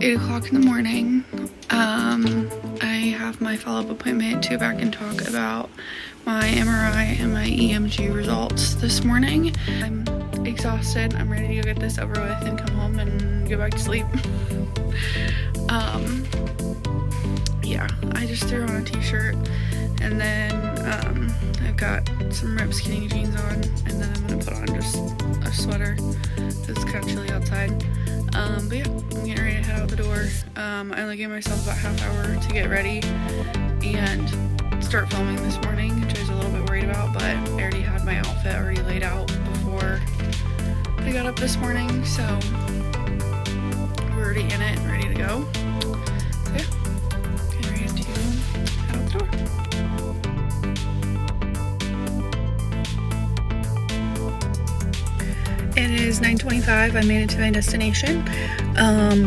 8 o'clock in the morning. I have my follow-up appointment to go back and talk about my MRI and my EMG results this morning. I'm exhausted. I'm ready to go get this over with and come home and go back to sleep. Yeah, I just threw on a t-shirt, and then I've got some ripped skinny jeans on, and then I'm gonna put on just a sweater because it's kind of chilly outside. But yeah, I'm getting ready to head out the door. I only gave myself about half hour to get ready and start filming this morning, which I was a little bit worried about, but I already had my outfit already laid out before I got up this morning, so we're already in it and ready to go. So yeah, getting ready to head out the door. It is 9:25. I made it to my destination.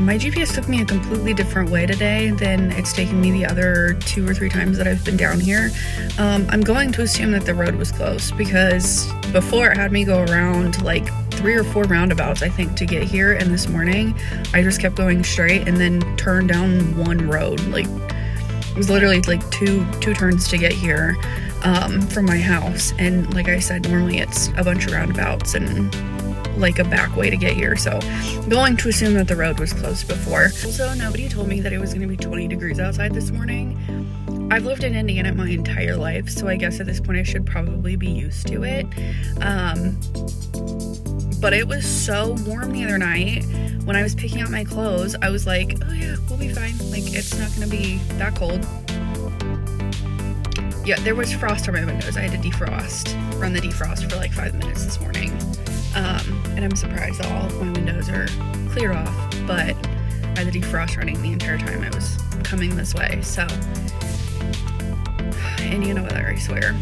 My GPS took me a completely different way today than it's taken me the other 2 or 3 times that I've been down here. I'm going to assume that the road was closed because before it had me go around like 3 or 4 roundabouts, I think, to get here, and this morning I just kept going straight and then turned down one road. Like, it was literally like two turns to get here from my house, and like I said, normally it's a bunch of roundabouts and like a back way to get here, so I'm going to assume that the road was closed before. Also, nobody told me that it was going to be 20 degrees outside this morning. I've lived in Indiana my entire life, so I guess at this point I should probably be used to it. But it was so warm the other night when I was picking out my clothes. I was like, oh yeah, we'll be fine, like it's not going to be that cold. Yeah, there was frost on my windows. I had to run the defrost for like 5 minutes this morning. And I'm surprised that all of my windows are cleared off, but I had the defrost running the entire time I was coming this way. So, Indiana weather, I swear.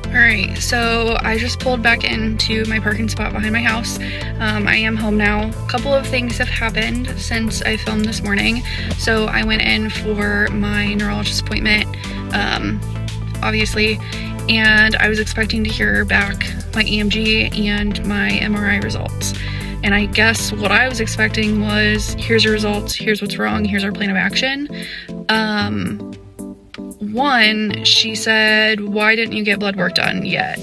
Alright, so I just pulled back into my parking spot behind my house. I am home now. A couple of things have happened since I filmed this morning. So I went in for my neurologist appointment, obviously, and I was expecting to hear back my EMG and my MRI results. And I guess what I was expecting was, here's your results, here's what's wrong, here's our plan of action. One, she said, why didn't you get blood work done yet?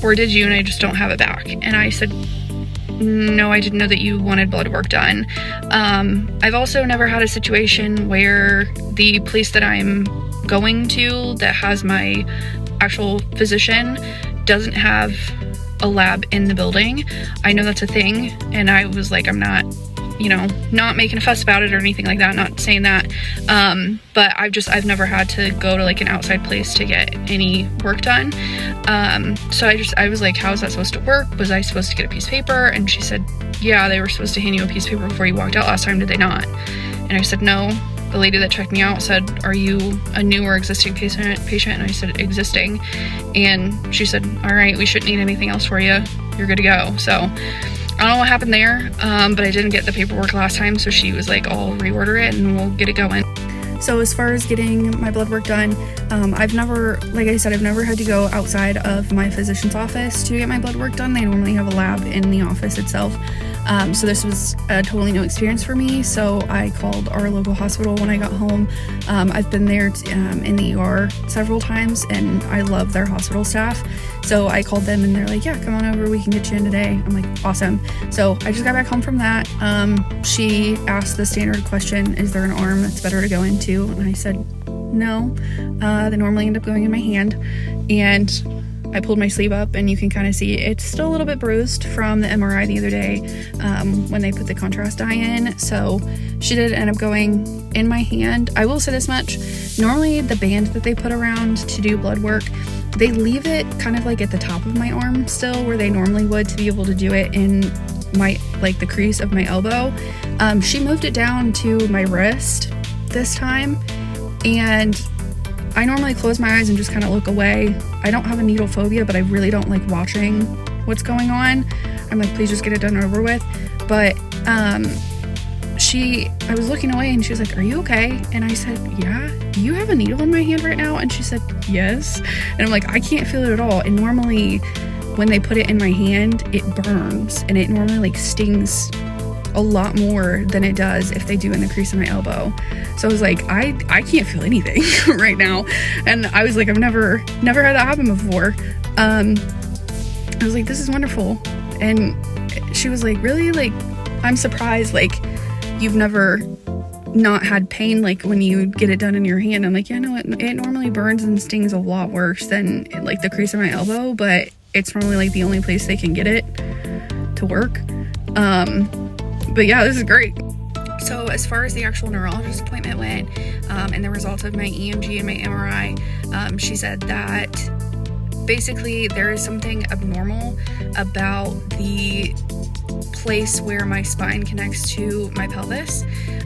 Or did you and I just don't have it back? And I said, no, I didn't know that you wanted blood work done. I've also never had a situation where the place that I'm going to that has my actual physician doesn't have a lab in the building. I know that's a thing, and I was like, I'm not, not making a fuss about it or anything like that, not saying that, but I've never had to go to like an outside place to get any work done. So I was like, how is that supposed to work? Was I supposed to get a piece of paper? And she said, yeah, they were supposed to hand you a piece of paper before you walked out last time, did they not? And I said, no. The lady that checked me out said, are you a new or existing patient? And I said, existing. And she said, all right, we shouldn't need anything else for you, you're good to go. So I don't know what happened there, but I didn't get the paperwork last time, so she was like, I'll reorder it and we'll get it going. So as far as getting my blood work done, I've never had to go outside of my physician's office to get my blood work done. They normally have a lab in the office itself. So this was a totally new experience for me, so I called our local hospital when I got home. I've been there in the ER several times, and I love their hospital staff. So I called them and they're like, yeah, come on over, we can get you in today. I'm like, awesome. So I just got back home from that. She asked the standard question, is there an arm that's better to go into? And I said, no. They normally end up going in my hand. And I pulled my sleeve up, and you can kind of see it's still a little bit bruised from the MRI the other day when they put the contrast dye in. So she did end up going in my hand. I will say this much. Normally the band that they put around to do blood work, they leave it kind of like at the top of my arm still, where they normally would, to be able to do it in my, like, the crease of my elbow. She moved it down to my wrist this time, and I normally close my eyes and just kind of look away. I don't have a needle phobia, but I really don't like watching what's going on. I'm like, please just get it done over with. But she I was looking away and she was like, are you okay? And I said, yeah. Do you have a needle in my hand right now? And she said, yes. And I'm like, I can't feel it at all. And normally when they put it in my hand, it burns, and it normally like stings a lot more than it does if they do in the crease of my elbow. So I was like, I can't feel anything right now. And I was like, I've never had that happen before. I was like, this is wonderful. And she was like, really? Like, I'm surprised, like, you've never not had pain, like, when you get it done in your hand. I'm like, yeah, no, it normally burns and stings a lot worse than, like, the crease of my elbow, but it's normally, like, the only place they can get it to work. But yeah, this is great. So as far as the actual neurologist appointment went, and the results of my EMG and my MRI, she said that basically there is something abnormal about the place where my spine connects to my pelvis,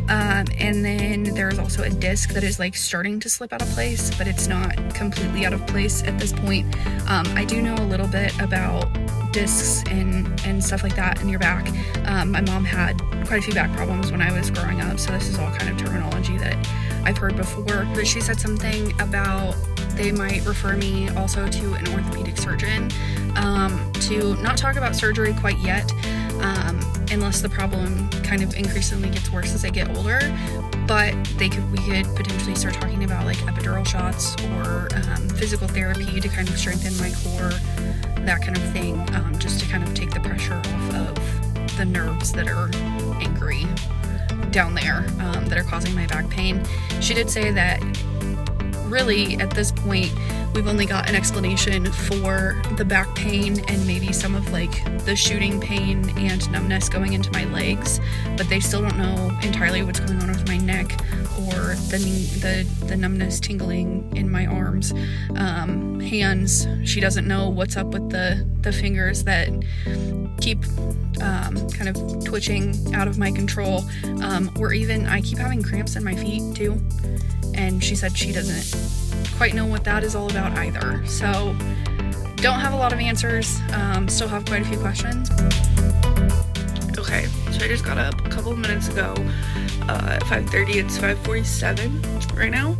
and then there's also a disc that is like starting to slip out of place, but it's not completely out of place at this point. I do know a little bit about discs and stuff like that in your back. My mom had quite a few back problems when I was growing up, so this is all kind of terminology that I've heard before. But she said something about they might refer me also to an orthopedic surgeon, to not talk about surgery quite yet, unless the problem kind of increasingly gets worse as I get older. But we could potentially start talking about like epidural shots or physical therapy to kind of strengthen my core, that kind of thing, just to kind of take the pressure off of the nerves that are angry down there, that are causing my back pain. She did say that really at this point we've only got an explanation for the back pain and maybe some of like the shooting pain and numbness going into my legs, but they still don't know entirely what's going on with my neck or the numbness tingling in my arms, hands. She doesn't know what's up with the fingers that keep kind of twitching out of my control, or even I keep having cramps in my feet too, and she said she doesn't quite know what that is all about either. So don't have a lot of answers, still have quite a few questions. Okay, so I just got up a couple of minutes ago at 5:30. It's 5:47 right now.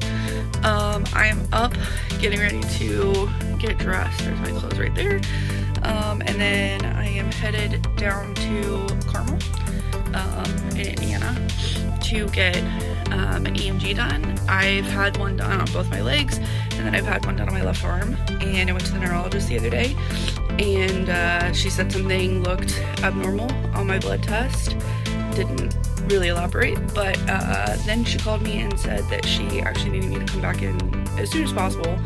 I am up getting ready to get dressed. There's my clothes right there. And then I am headed down to Carmel in Indiana to get an EMG done. I've had one done on both my legs, and then I've had one done on my left arm. And I went to the neurologist the other day, and she said something looked abnormal on my blood test. Didn't really elaborate, but then she called me and said that she actually needed me to come back in as soon as possible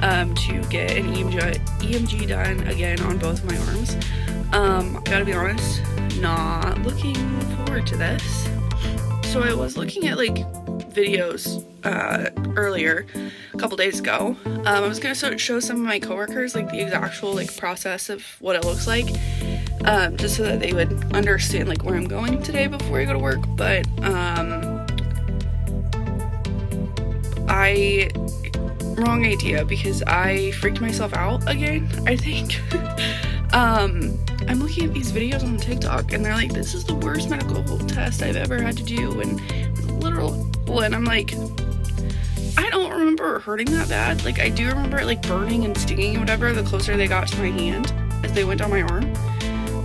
to get an EMG done again on both of my arms. I gotta be honest, not looking forward to this. So I was looking at like videos earlier, a couple days ago. I was gonna show some of my coworkers like the actual like process of what it looks like, just so that they would understand like where I'm going today before I go to work. But wrong idea, because I freaked myself out again, I think. I'm looking at these videos on TikTok and they're like, this is the worst medical test I've ever had to do, and and I'm like, I don't remember it hurting that bad. Like, I do remember it like burning and stinging and whatever the closer they got to my hand as they went down my arm,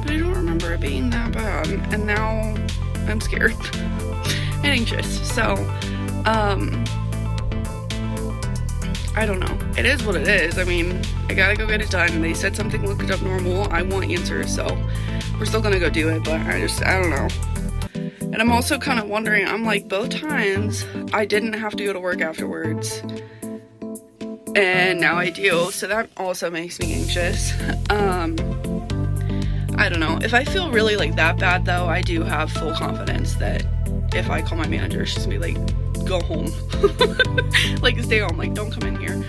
but I don't remember it being that bad, and now I'm scared and anxious. So I don't know. It is what it is. I mean, I gotta go get it done. They said something looked abnormal. I want answers, so we're still gonna go do it, but I don't know. And I'm also kind of wondering, I'm like, both times I didn't have to go to work afterwards, and now I do, so that also makes me anxious. I don't know. If I feel really like that bad though, I do have full confidence that if I call my manager, she's gonna be like, go home. Like, stay home, like, don't come in here.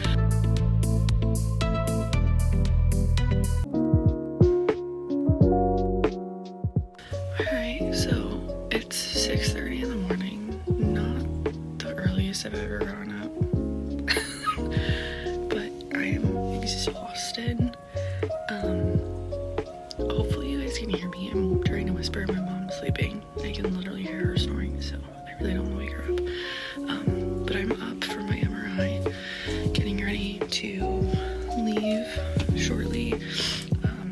Alright, so it's 6:30 in the morning. Not the earliest I've ever gotten up. But I am exhausted. Hopefully you guys can hear me. I'm trying to whisper. My mom's sleeping. I can literally hear her snoring, so leave shortly.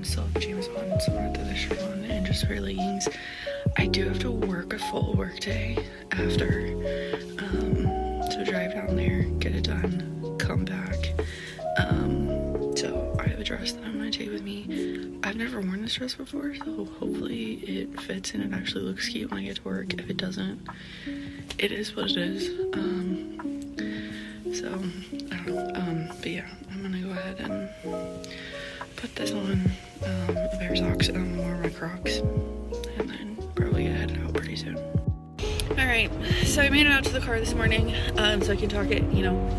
Still have pajamas on, so I'm gonna throw this shirt on and just wear leggings. I do have to work a full work day after, so drive down there, get it done, come back. So I have a dress that I'm gonna take with me. I've never worn this dress before, so hopefully it fits and it actually looks cute when I get to work. If it doesn't, it is what it is. So I don't know. But yeah, I'm gonna go ahead and put this on, a pair of socks, and I'm gonna wear my Crocs, and then probably get headed out pretty soon. Alright, so I made it out to the car this morning, so I can talk it,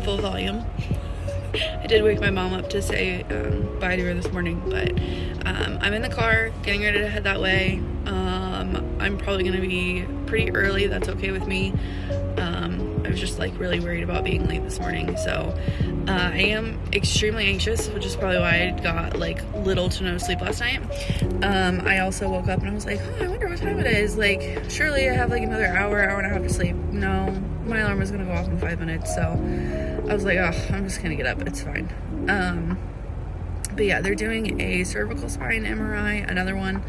full volume. I did wake my mom up to say bye to her this morning, but I'm in the car, getting ready to head that way. I'm probably gonna be pretty early, that's okay with me. I was just really worried about being late this morning, so I am extremely anxious, which is probably why I got little to no sleep last night. I also woke up and I was like, oh, I wonder what time it is. Surely I have another hour and a half to sleep. No, my alarm was gonna go off in 5 minutes, so I was like, oh, I'm just gonna get up, it's fine. But yeah, they're doing a cervical spine MRI, another one.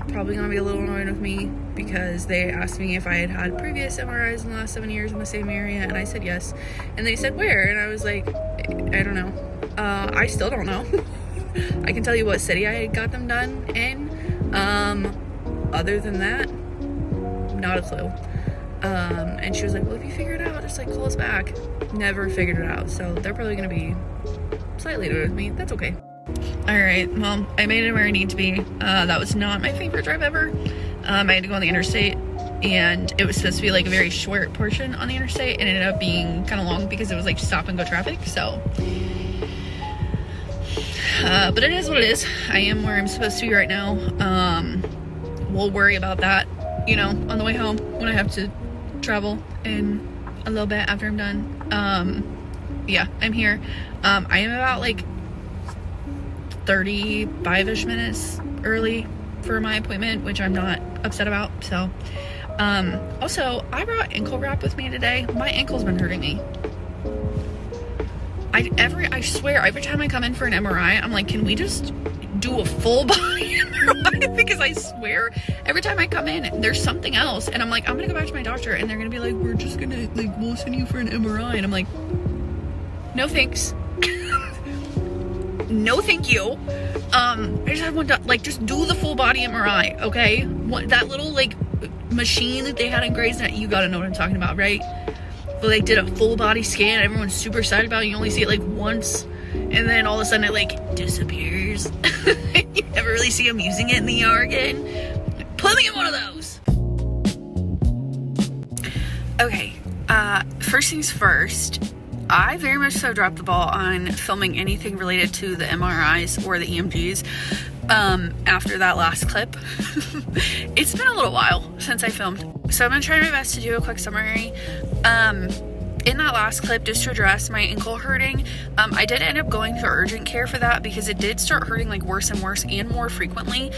Probably gonna be a little annoyed with me because they asked me if I had had previous MRIs in the last 7 years in the same area, and I said yes. And they said where, and I was like, I don't know. I still don't know. I can tell you what city I got them done in. Other than that, not a clue. And she was like, well, if you figure it out, just call us back. Never figured it out, so they're probably gonna be slightly annoyed with me. That's okay. Alright, well, I made it where I need to be. That was not my favorite drive ever. I had to go on the interstate, and it was supposed to be a very short portion on the interstate, and it ended up being kind of long because it was stop and go traffic, so. But it is what it is. I am where I'm supposed to be right now. We'll worry about that, on the way home when I have to travel in a little bit after I'm done. Yeah, I'm here. I am about 35-ish minutes early for my appointment, which I'm not upset about. So also I brought ankle wrap with me today. My ankle's been hurting me. I swear every time I come in for an MRI, I'm like, can we just do a full body MRI? Because I swear every time I come in there's something else, and I'm like, I'm gonna go back to my doctor and they're gonna be like, we're just gonna we'll send you for an MRI, and I'm like, no thanks. No thank you. I just have one done. Just do the full body MRI, okay? That little machine that they had in Grey's Anatomy, you gotta know what I'm talking about, right? But they did a full body scan, everyone's super excited about it. You only see it once, and then all of a sudden it disappears. You never really see them using it in the ER again. Put me in one of those. Okay, first things first, I very much so dropped the ball on filming anything related to the MRIs or the EMGs after that last clip. It's been a little while since I filmed, so I'm gonna try my best to do a quick summary. In that last clip, just to address my ankle hurting, I did end up going to urgent care for that because it did start hurting worse and worse and more frequently.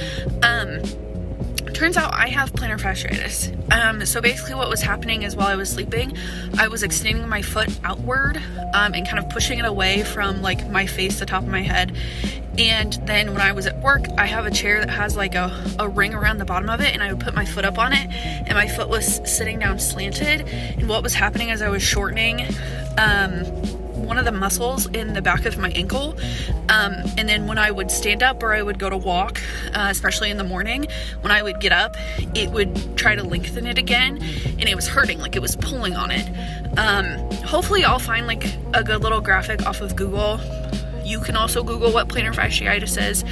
Turns out I have plantar fasciitis. So basically what was happening is while I was sleeping, I was extending my foot outward and kind of pushing it away from my face, the top of my head. And then when I was at work, I have a chair that has a ring around the bottom of it, and I would put my foot up on it, and my foot was sitting down slanted. And what was happening is I was shortening one of the muscles in the back of my ankle, and then when I would stand up or I would go to walk, especially in the morning, when I would get up, it would try to lengthen it again, and it was hurting, it was pulling on it. Hopefully I'll find a good little graphic off of Google. You can also Google what plantar fasciitis is.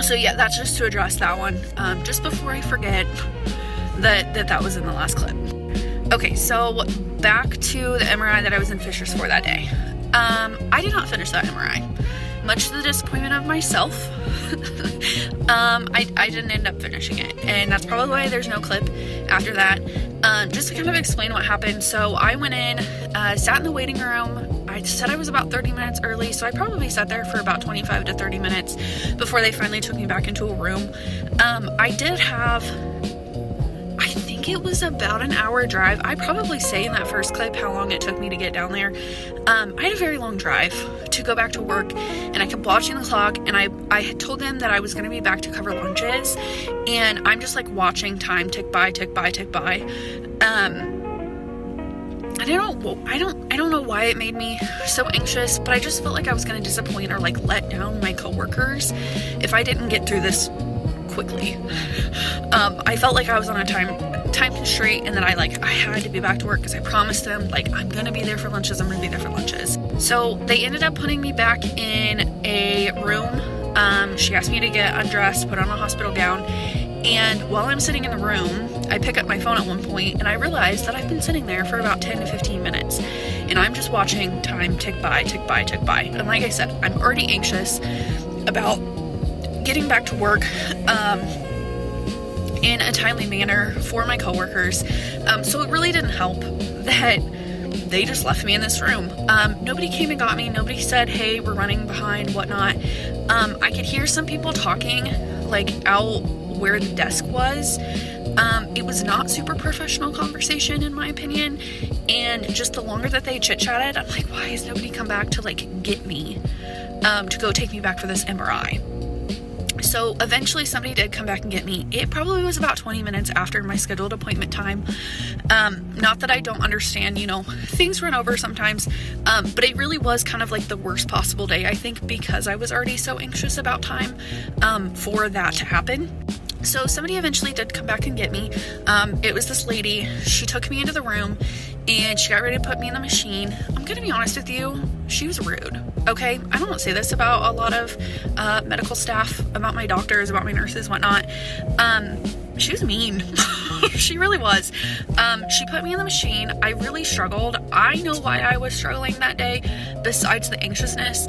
So yeah, that's just to address that one, just before I forget that was in the last clip. Okay, so back to the MRI that I was in Fishers for that day. I did not finish that MRI, much to the disappointment of myself. I didn't end up finishing it, and that's probably why there's no clip after that. Just to kind of explain what happened. So I went in, sat in the waiting room. I said I was about 30 minutes early, so I probably sat there for about 25 to 30 minutes before they finally took me back into a room. I did have, I think think it was about an hour drive. I probably say in that first clip how long it took me to get down there. I had a very long drive to go back to work, and I kept watching the clock, and I had told them that I was going to be back to cover lunches, and I'm just like watching time tick by, tick by, tick by. I don't know why it made me so anxious, but I just felt like I was going to disappoint or like let down my coworkers if I didn't get through this quickly. I felt like I was on a time constraint, and that I had to be back to work because I promised them, like, I'm gonna be there for lunches, So they ended up putting me back in a room. She asked me to get undressed, put on a hospital gown, and while I'm sitting in the room, I pick up my phone at one point, and I realize that I've been sitting there for about 10 to 15 minutes, and I'm just watching time tick by, tick by, tick by. And like I said, I'm already anxious about getting back to work in a timely manner for my coworkers. So it really didn't help that they just left me in this room. Nobody came and got me. Nobody said, hey, we're running behind, whatnot. I could hear some people talking like out where the desk was. It was not super professional conversation in my opinion. And just the longer that they chit-chatted, I'm like, why has nobody come back to like get me to go take me back for this MRI? So eventually somebody did come back and get me. It probably was about 20 minutes after my scheduled appointment time. Not that I don't understand, things run over sometimes, but it really was kind of like the worst possible day, I think, because I was already so anxious about time for that to happen. So somebody eventually did come back and get me. It was this lady. She took me into the room and she got ready to put me in the machine. I'm gonna be honest with you, she was rude, okay? I don't say this about a lot of medical staff, about my doctors, about my nurses, whatnot. She was mean. She really was. She put me in the machine. I really struggled. I know why I was struggling that day, besides the anxiousness.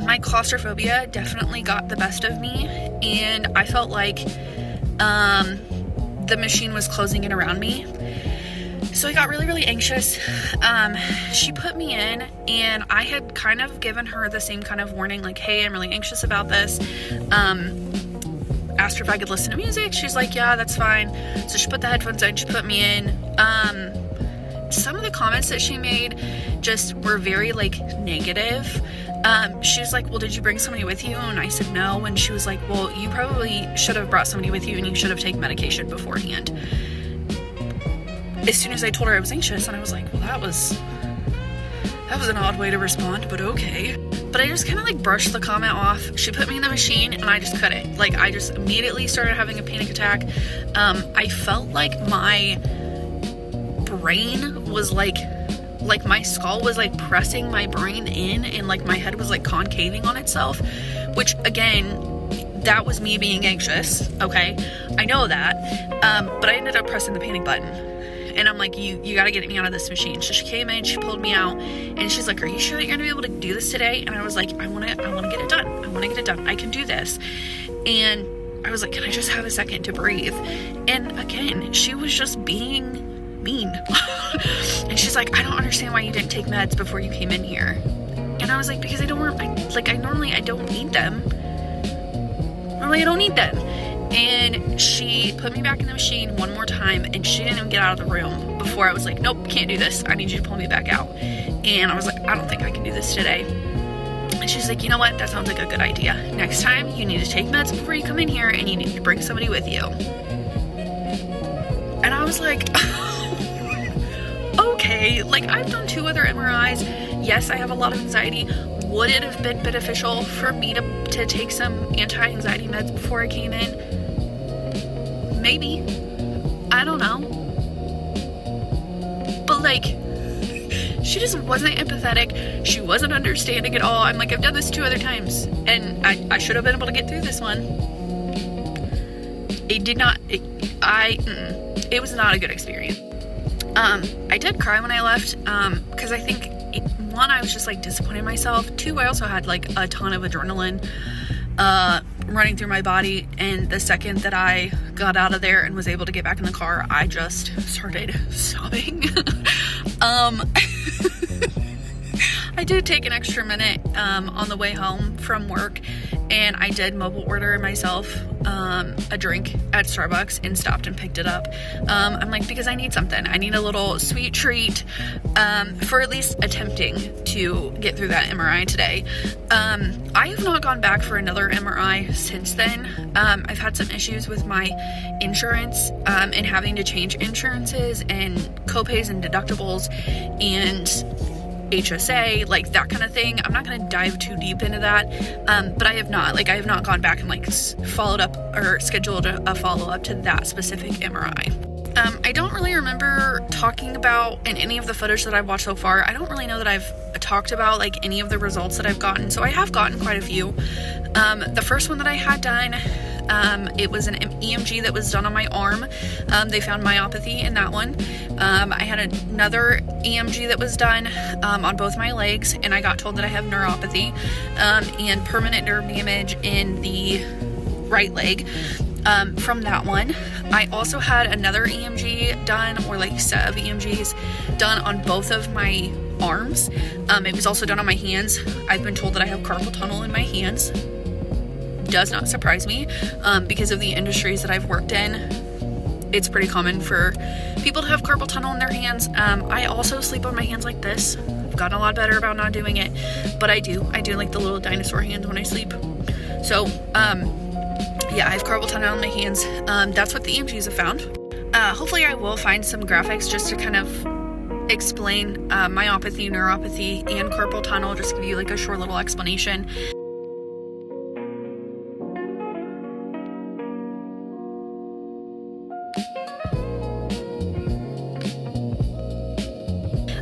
My claustrophobia definitely got the best of me, and I felt like the machine was closing in around me. So I got really, really anxious. She put me in, and I had kind of given her the same kind of warning, like, hey, I'm really anxious about this. Asked her if I could listen to music. She's like, yeah, that's fine. So she put the headphones in, she put me in. Some of the comments that she made just were very like negative. She was like, well, did you bring somebody with you? And I said no. And she was like, well, you probably should have brought somebody with you, and you should have taken medication beforehand. As soon as I told her I was anxious, and I was like, well, that was an odd way to respond, but okay. But I just kind of like brushed the comment off. She put me in the machine, and I just couldn't. Like, I just immediately started having a panic attack. I felt like my brain was like my skull was like pressing my brain in, and like my head was like concaving on itself, which again, that was me being anxious, okay? I know that, but I ended up pressing the panic button, and I'm like, you gotta get me out of this machine. So she came in, she pulled me out, and she's like, are you sure that you're gonna be able to do this today? And I was like, I wanna get it done. I wanna get it done. I can do this. And I was like, can I just have a second to breathe? And again, she was just being mean. And she's like, I don't understand why you didn't take meds before you came in here. And I was like, because I don't need them. Normally I don't need them. And she put me back in the machine one more time, and she didn't even get out of the room before I was like, nope, can't do this. I need you to pull me back out. And I was like, I don't think I can do this today. And she's like, you know what? That sounds like a good idea. Next time you need to take meds before you come in here, and you need to bring somebody with you. And I was like, okay, like, I've done 2 other MRIs. Yes, I have a lot of anxiety. Would it have been beneficial for me to take some anti-anxiety meds before I came in? Maybe. I don't know. But like, she just wasn't empathetic. She wasn't understanding at all. I'm like, I've done this 2 other times, and I should have been able to get through this one. It was not a good experience. I did cry when I left, because I think, 1, I was just like disappointed in myself. 2, I also had like a ton of adrenaline running through my body, and the second that I got out of there and was able to get back in the car, I just started sobbing. I did take an extra minute on the way home from work, and I did mobile order myself a drink at Starbucks and stopped and picked it up. I'm like, because I need something. I need a little sweet treat for at least attempting to get through that MRI today. I have not gone back for another MRI since then. I've had some issues with my insurance and having to change insurances and copays and deductibles and HSA, like that kind of thing. I'm not going to dive too deep into that, but I have not gone back and like followed up or scheduled a follow-up to that specific MRI. I don't really remember talking about in any of the footage that I've watched so far. I don't really know that I've talked about like any of the results that I've gotten. So I have gotten quite a few. The first one that I had done, it was an EMG that was done on my arm. They found myopathy in that one. I had another EMG that was done on both my legs, and I got told that I have neuropathy and permanent nerve damage in the right leg. From that one, I also had another EMG done, or like set of EMGs done on both of my arms. It was also done on my hands. I've been told that I have carpal tunnel in my hands. Does not surprise me because of the industries that I've worked in. It's pretty common for people to have carpal tunnel in their hands. I also sleep on my hands like this. I've gotten a lot better about not doing it, but I do like the little dinosaur hands when I sleep. So yeah, I have carpal tunnel on my hands. That's what the EMGs have found. Hopefully I will find some graphics just to kind of explain myopathy, neuropathy, and carpal tunnel, just give you like a short little explanation.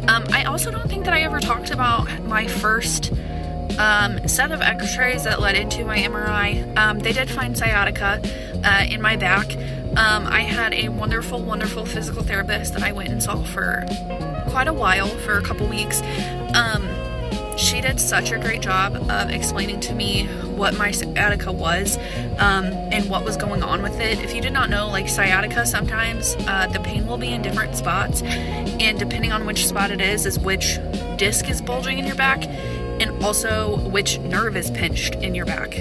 I also don't think that I ever talked about my first set of x-rays that led into my MRI. They did find sciatica in my back. I had a wonderful physical therapist that I went and saw for quite a while, for a couple weeks. She did such a great job of explaining to me what my sciatica was and what was going on with it. If you did not know, like sciatica, sometimes the pain will be in different spots, and depending on which spot it is which disc is bulging in your back, and also which nerve is pinched in your back.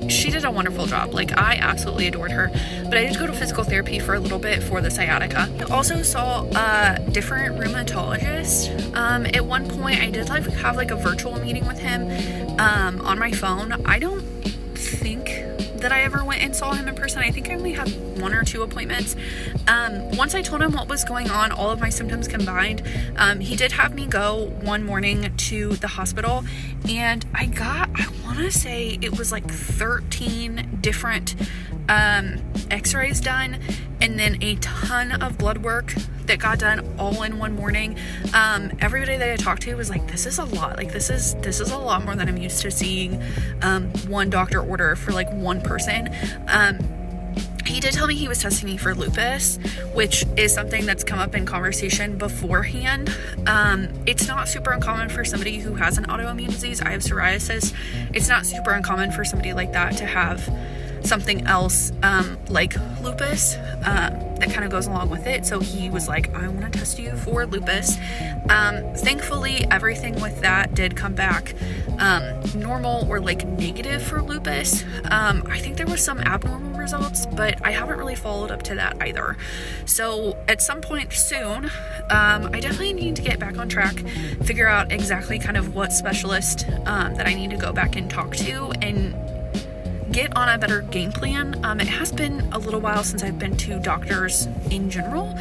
She did a wonderful job. Like, I absolutely adored her. But I did go to physical therapy for a little bit for the sciatica. I also saw a different rheumatologist. At one point, I did have a virtual meeting with him on my phone. I don't think that I ever went and saw him in person. I think I only had 1 or 2 appointments. Once I told him what was going on, all of my symptoms combined, he did have me go one morning to the hospital, and I want to say it was like 13 different x-rays done, and then a ton of blood work that got done all in one morning. Everybody that I talked to was like, this is a lot. Like, this is a lot more than I'm used to seeing one doctor order for like one person. He did tell me he was testing me for lupus, which is something that's come up in conversation beforehand. It's not super uncommon for somebody who has an autoimmune disease. I have psoriasis. It's not super uncommon for somebody like that to have something else like lupus that kind of goes along with it. So he was like, I want to test you for lupus. Thankfully, everything with that did come back normal or like negative for lupus. I think there was some abnormal results, but I haven't really followed up to that either. So at some point soon, I definitely need to get back on track, figure out exactly kind of what specialist that I need to go back and talk to, and get on a better game plan. It has been a little while since I've been to doctors in general.